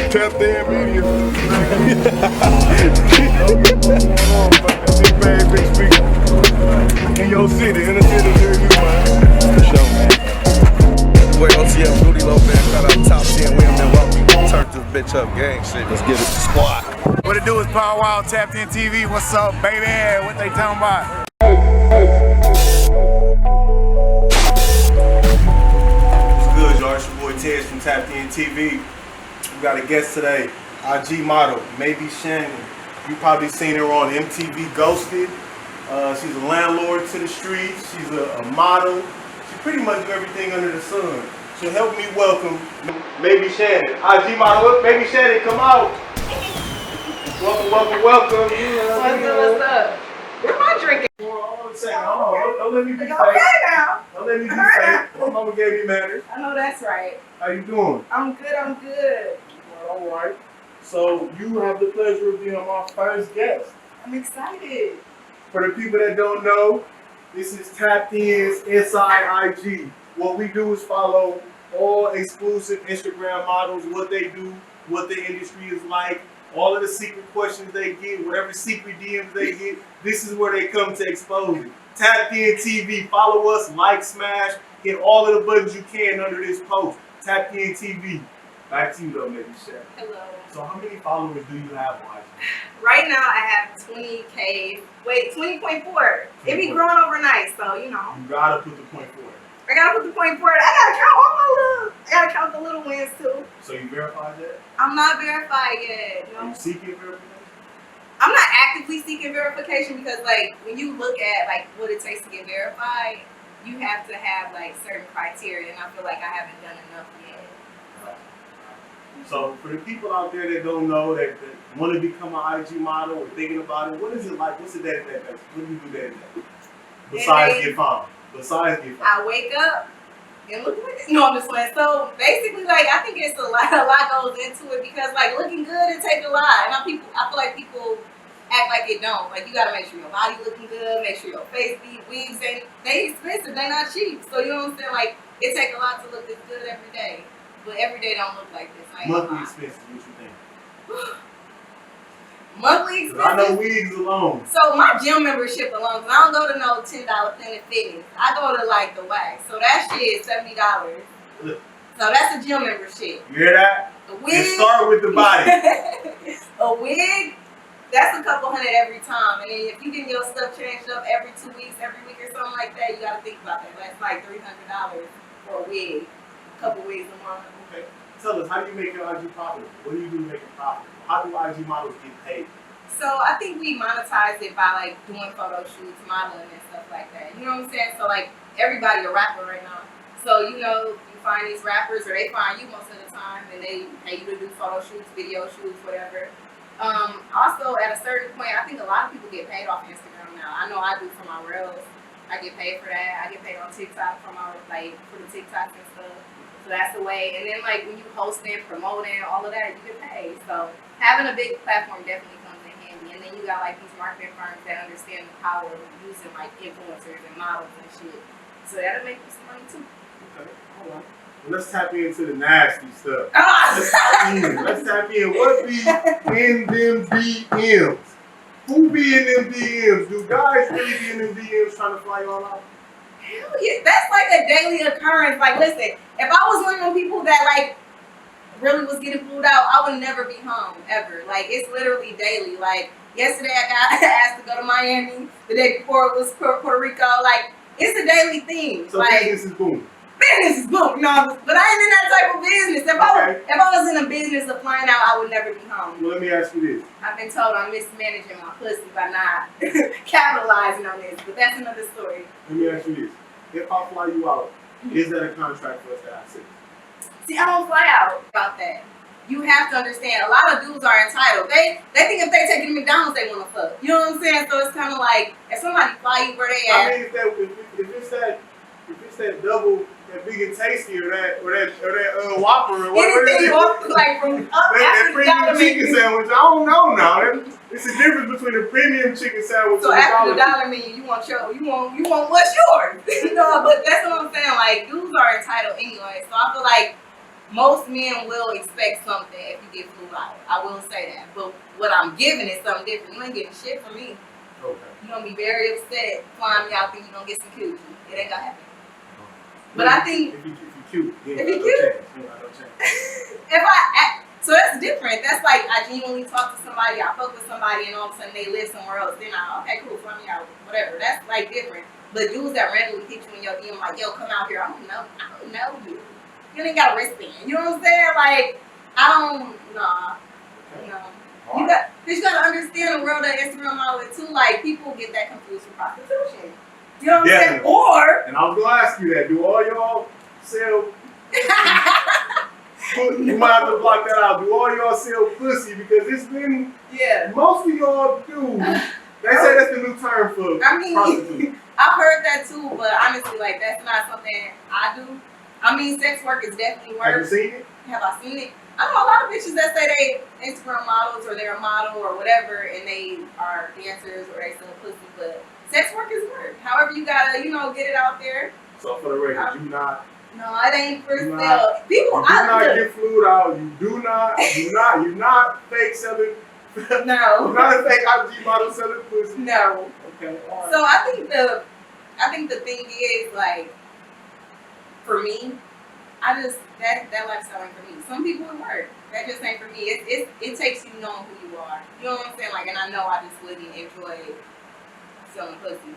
Tapped In Media. Big bang, big speaker. In your city, in the city near you, man. For sure, man. Wait, OTM, Rudy Lopez, shout out Top 10, we in Milwaukee. Turn this bitch up, gang shit. Let's get it. Squad. What it do is Power Wild, Tapped In TV. What's up, baby? What they talking about? What's good, y'all? It's your boy Tez from Tapped In TV. We got a guest today, IG model, Maybe Shannon. You probably seen her on MTV Ghosted. She's a landlord to the streets. She's a model. She pretty much do everything under the sun. So help me welcome Maybe Shannon. IG model, Maybe Shannon, come out. Welcome. What's up? Where am I drinking? Hold on a second. Hold on. Don't let me be fake. Okay now. Don't let me be fake. My mama gave me manners. I know that's right. How you doing? I'm good. All right. So you have the pleasure of being my first guest. I'm excited. For the people that don't know, this is Tapped In's Inside IG. What we do is follow all exclusive Instagram models, what they do, what the industry is like, all of the secret questions they get, whatever secret DMs they get. This is where they come to expose it. Tapped In TV. Follow us, like, smash, hit all of the buttons you can under this post. Tapped In TV. Back to you though, Maybe Shannon. Hello. So how many followers do you have on IG? Right now I have 20K. Wait, 20.4. It be growing overnight, so you know. You gotta put the point forward. I gotta put the point forward. I gotta count the little wins too. So you verified that? I'm not verified yet. Are No. you seeking verification? I'm not actively seeking verification because like when you look at like what it takes to get verified, you have to have like certain criteria, and I feel like I haven't done enough yet. So for the people out there that don't know, that want to become an IG model or thinking about it, what is it like? What's the day-to-day basis? What do you do day-to-day? Besides get found. I wake up and look like this. No, I'm just playing. So basically, like I think it's a lot goes into it because like looking good it takes a lot, and I feel like people act like it don't. Like you gotta make sure your body looking good, make sure your face be wigs, and they expensive, they not cheap. So you know what I'm saying? Like it takes a lot to look this good every day, but every day don't look like this. Monthly expenses, what you think? Monthly expenses? I know wigs alone. So my gym membership alone, 'cause I don't go to no $10 Planet Fitness. I go to like the wax. So that shit is $70. So that's a gym membership. You hear that? A wig. It start with the body. A wig, that's a couple hundred every time. And then if you get your stuff changed up every 2 weeks, every week or something like that, you gotta think about that. That's like $300 for a wig. A couple wigs a month. Okay. Tell us, how do you make your IG profitable? What do you do to make it profitable? How do IG models get paid? So I think we monetize it by like doing photo shoots, modeling and stuff like that. You know what I'm saying? So like everybody a rapper right now. So you know, you find these rappers or they find you most of the time and they pay you to do photo shoots, video shoots, whatever. Also at a certain point, I think a lot of people get paid off Instagram now. I know I do for my reels. I get paid for that. I get paid on TikTok for my for the TikToks and stuff. So that's the way. And then like when you hosting, promoting, all of that, you get paid. So having a big platform definitely comes in handy. And then you got like these marketing firms that understand the power of using like influencers and models and shit. So that'll make you some money too. Okay, all right. Well, let's tap into the nasty stuff. Ah! Let's tap in. What be in them DMs? Who be in them DMs? Do guys really be in them DMs trying to fly y'all out? Hell yeah, that's like a daily occurrence. Like, listen, if I was one of them people that like really was getting flued out, I would never be home ever. Like, it's literally daily. Like, yesterday I got asked to go to Miami. The day before it was Puerto Rico. Like, it's a daily thing. So like, business is booming. business is booming. No, but I ain't in that type of business. If I was in a business of flying out, I would never be home. Well, let me ask you this. I've been told I'm mismanaging my pussy by not capitalizing on this, but that's another story. Let me ask you this. If I fly you out, is that a contract for us to have sex? See, I don't fly out about that. You have to understand, a lot of dudes are entitled. They think if they take you to McDonald's, they want to fuck. You know what I'm saying? So it's kind of like, if somebody fly you where they at. I mean, if it's that double, that big and tasty, or that Whopper, or whatever it anything is. off, like from up that after the dollar premium chicken menu. sandwich, I don't know now. It's a difference between a premium chicken sandwich So and a after the dollar dollar menu, you want what's yours? No, but that's what I'm saying. Like, dudes are entitled anyway. So I feel like most men will expect something if you get flew out. I will say that. But what I'm giving is something different. You ain't getting shit from me. Okay. You're gonna be very upset flying me out, think you're gonna get some coochie. It ain't gonna happen. But I think if you cute, you ain't if got you no cute? chance. You ain't got no chance. so that's different. That's like I genuinely talk to somebody, I fuck with somebody, and all of a sudden they live somewhere else. Then okay, cool, fly me out, whatever. That's like different. But dudes that randomly hit you in your DM like, yo, come out here. I don't know you. You ain't got a wristband. You know what I'm saying? Like, nah. You gotta understand the world of Instagram model too. Like, people get that confused with prostitution. You know what I'm saying? Definitely. Or And I was gonna ask you that. Do all y'all sell? You might have to block that out. Do all y'all sell pussy? Because it's been yeah. most of y'all do. They say that's the new term for I mean, prostitute. I've heard that too, but honestly, like, that's not something I do. I mean, sex work is definitely work. Have you seen it? Have I seen it? I know a lot of bitches that say they Instagram models or they're a model or whatever, and they are dancers or they sell pussy, but sex work is work. However, you gotta, get it out there. So for the record, you not. No, it ain't for You sale. People, You do not get flued out. You do not. You're not fake selling. You're no, not a fake IG model selling pussy. no. Okay. All right. So I think the thing is, like, for me, that lifestyle ain't for me. Some people it work. That just ain't for me. It takes you knowing who you are. You know what I'm saying? Like, and I know I just wouldn't enjoy selling pussy.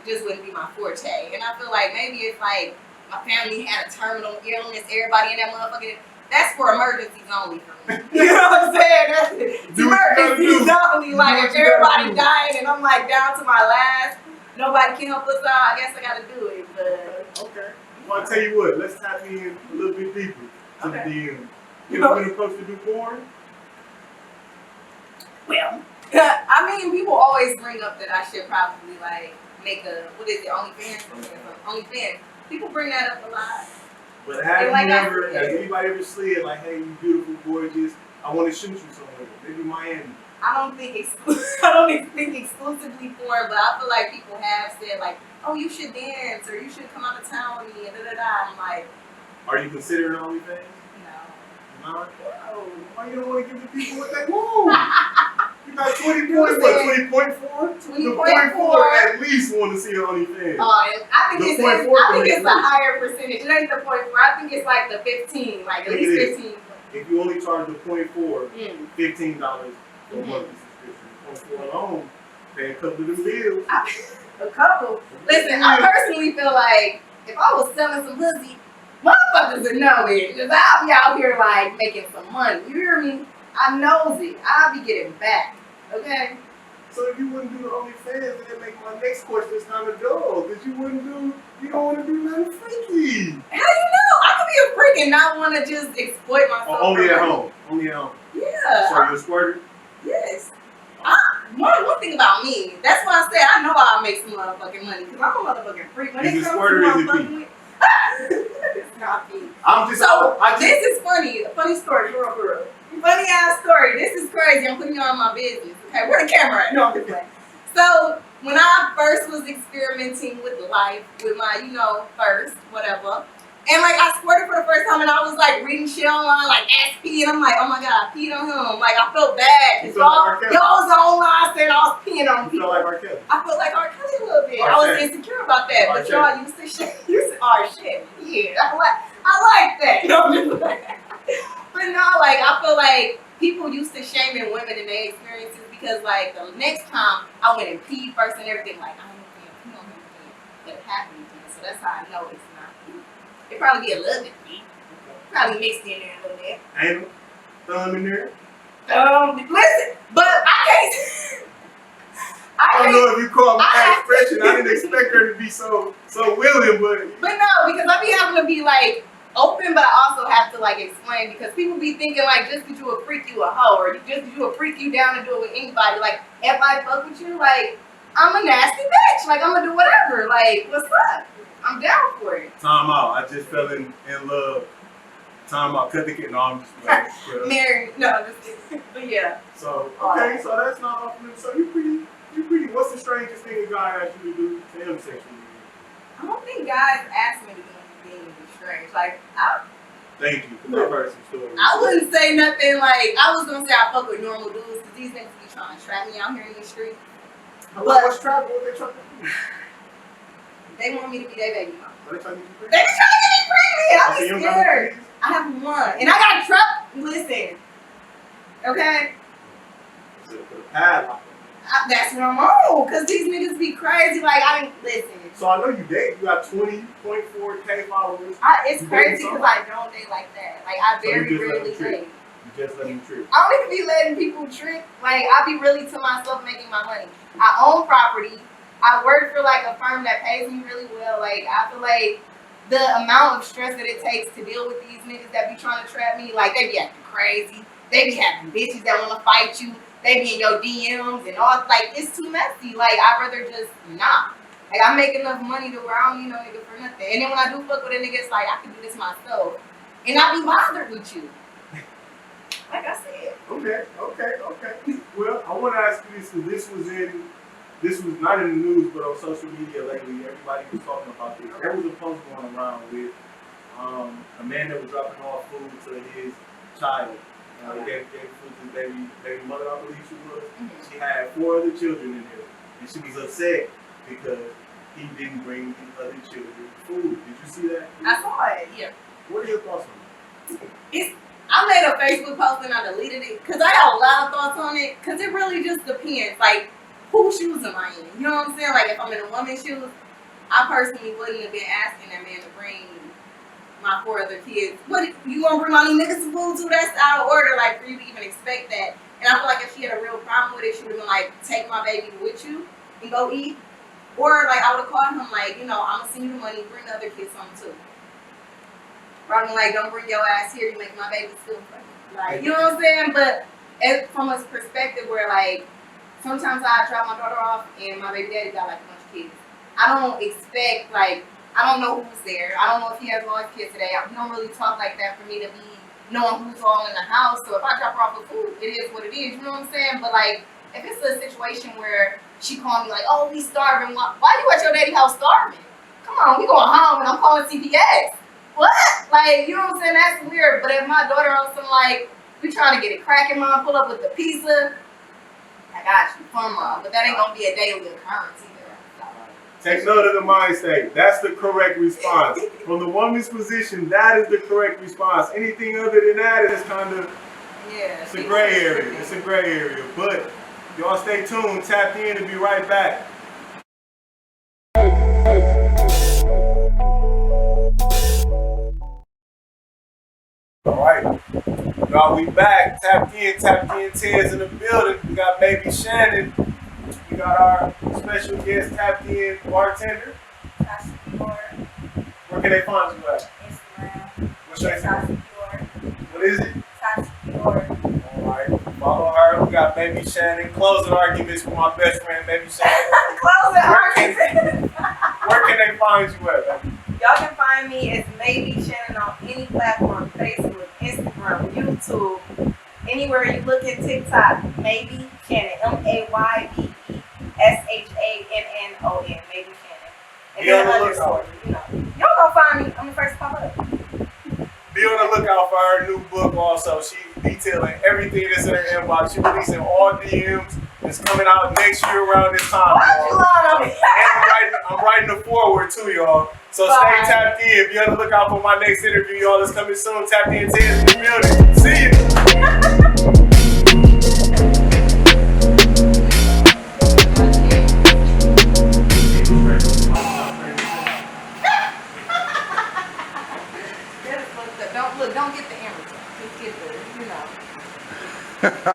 It just wouldn't be my forte. And I feel like maybe if like my family had a terminal illness, everybody in that motherfucking, that's for emergencies only for me. You know what I'm saying? That's Do what you gotta emergencies do. only. Like, Do if what you gotta everybody do. dying and I'm like down to my last, nobody can help us out, I guess I gotta do it. But Okay. Well, I'll tell you what. Let's tap in a little bit deeper to Okay. the DM. You ever been approached to do porn? well, I mean, people always bring up that I should probably like make OnlyFans? OnlyFans. People bring that up a lot. But have They you like that ever, too. has anybody ever slid like, hey, you beautiful, gorgeous, I want to shoot you somewhere, maybe Miami? I don't think exclusively porn, but I feel like people have said like, oh, you should dance or you should come out of town with me and da da da. I'm like, Are you considering OnlyFans? no. No. No. Why you don't want to give the people what they want? You got 20 points, what, 20.4? 20.4. At least want to see OnlyFans. I think The 0.4 it's a higher percentage. It ain't the 0.4. I think it's like the 15, like at Look least at 15. If you only charge the 0.4, Mm. $15 for a monthly subscription. 0.4 alone, pay a couple of them bills. A couple. Listen, I personally feel like if I was selling some pussy, motherfuckers would know it. Because I'll be out here like making some money. You hear me? I knows it. I'll be getting back. Okay? So if you wouldn't do the OnlyFans, then that make my next question kind of dull. Because you don't want to do nothing freaky. How you know? I could be a freak and not want to just exploit myself. Or only for at money. home. Only at home. Yeah. So you're a squirter? Yes. One thing about me, that's why I said I know I'll make some motherfucking money because I'm a motherfucking freak. When Is it it comes squirt or to is it motherfucking weed, it's not me. So this is funny. A funny story, for real. Funny ass story. This is crazy. I'm putting you on my business. Okay, where the camera at? No, I'm just playing. So when I first was experimenting with life, with my, first, whatever. And like I squirted for the first time and I was like reading shit online, like SP, and I'm like, oh my god, I peed on him. Like I felt bad. You felt like R. Kelly. Y'all was online saying I was peeing on You people. feel like R. Kelly. I felt like R. Kelly a little bit. R. I was Kelly. insecure about that. R. But y'all used to shit. Shit. Yeah. I like that. No, I'm just like, but no, like I feel like people used to shaming women in their experiences because like the next time I went and peed first and everything, like I ain't pee on him again. But it happened again. So that's how I know it's not pee. It probably be a little bit pee. Probably mixed in there a little bit. Anal, thumb in there. Listen, but I can't. I don't know if you call me that expression. I didn't expect her to be so willing, But no, because I be having to be like open, but I also have to like explain because people be thinking like just because you a freak, you a hoe, or just because you a freak, you down to do it with anybody. Like if I fuck with you, like I'm a nasty bitch. Like I'm gonna do whatever. Like what's up? I'm down for it. time out. I just fell in love. Time out. Cut the kid. No, I'm just playing. Married? No, just kidding. But yeah. So okay, so that's not off limits. So you pretty. What's the strangest thing a guy asked you to do to him sexually? I don't think guys ask me to do anything strange. Like Thank you, because I've heard some stories. I wouldn't say nothing like, I was gonna say I fuck with normal dudes, because these niggas be trying to trap me out here in the street. How about what's travel? What they trying to do? They want me to be their baby mama. What they trying to do? They be trying to get me pregnant. So I'm you don't got no scared. kids? I have one. And I got trapped. Listen. Okay? So put a padlock. That's what I'm on. Because these niggas be crazy. Like, I didn't listen. So I know you date. You got 20.4K followers. It's You crazy dating because I don't date like that. Like, I So you very just let rarely them trick. date. You just let them trip. I don't even be letting people trick. Like, I be really to myself making my money. I own property. I work for, like, a firm that pays me really well. Like, I feel like the amount of stress that it takes to deal with these niggas that be trying to trap me, like, they be acting crazy. They be having bitches that want to fight you. They be in your DMs and all. Like, it's too messy. Like, I'd rather just not. Like, I make enough money to where I don't need no nigga for nothing. And then when I do fuck with a nigga, it's like, I can do this myself. And I be bothered with you. Like I said. Okay. Well, I want to ask you this because this was not in the news, but on social media lately, everybody was talking about this. There was a post going around with a man that was dropping off food to his child. He gave food to his baby mother, I believe she was. She had 4 other children in there, and she was upset because he didn't bring the other children food. Did you see that? I saw it, yeah. What are your thoughts on that? I made a Facebook post and I deleted it because I got a lot of thoughts on it because it really just depends. Like, whose shoes am I in? You know what I'm saying? Like, if I'm in a woman's shoes, I personally wouldn't have been asking that man to bring my 4 other kids. What, you gonna bring my new niggas some food too? That's out of order, like, for you to even expect that. And I feel like if she had a real problem with it, she would have been like, take my baby with you and go eat. Or, like, I would have called him, like, you know, I'm gonna send you the money, bring the other kids home too. Probably like, don't bring your ass here, you make my baby feel funny. Like, you know what I'm saying? But from a perspective where, like, sometimes I drop my daughter off and my baby daddy got like a bunch of kids. I don't expect, like, I don't know who's there. I don't know if he has all his kids today. We don't really talk like that for me to be knowing who's all in the house. So if I drop her off with food, it is what it is. You know what I'm saying? But, like, if it's a situation where she called me like, oh, we starving. Why you at your daddy's house starving? Come on, we going home and I'm calling CPS. What? Like, you know what I'm saying? That's weird. But if my daughter on some, like, we trying to get it cracking, mom, pull up with the pizza, I got you, fun, mom. But that ain't gonna be a daily occurrence either. Take note of the mind state. That's the correct response. From the woman's position, that is the correct response. Anything other than that is kind of, Yeah. it's a gray area. It's a gray area. But y'all stay tuned. Tap in and be right back. All right, y'all, we back. Tapped in, Ted's in the building. We got baby Shannon. We got our special guest, tapped in bartender. Where can they find you at? Instagram. What's your Instagram? What is it? Tasky All right, follow her. We got baby Shannon. Closing arguments with my best friend, baby Shannon. Where can they find you at, baby? Y'all can find me as Maybe Shannon on any platform: Facebook, Instagram, YouTube, anywhere you look at TikTok. Maybe Shannon, MAYBESHANNON, Maybe Shannon. And Be on the underscore, you know. Y'all gonna find me. I'm the first to pop up. Be on the lookout for her new book also. She's detailing everything that's in her inbox. She's releasing all DMs. It's coming out next year around this time. Why you lying on me? And I'm writing the foreword too, y'all. So stay tapped in. Be on the lookout for my next interview, y'all. It's coming soon. Tapped in, Ted's in the building. See you. Don't get the amateur. Just get the, you know.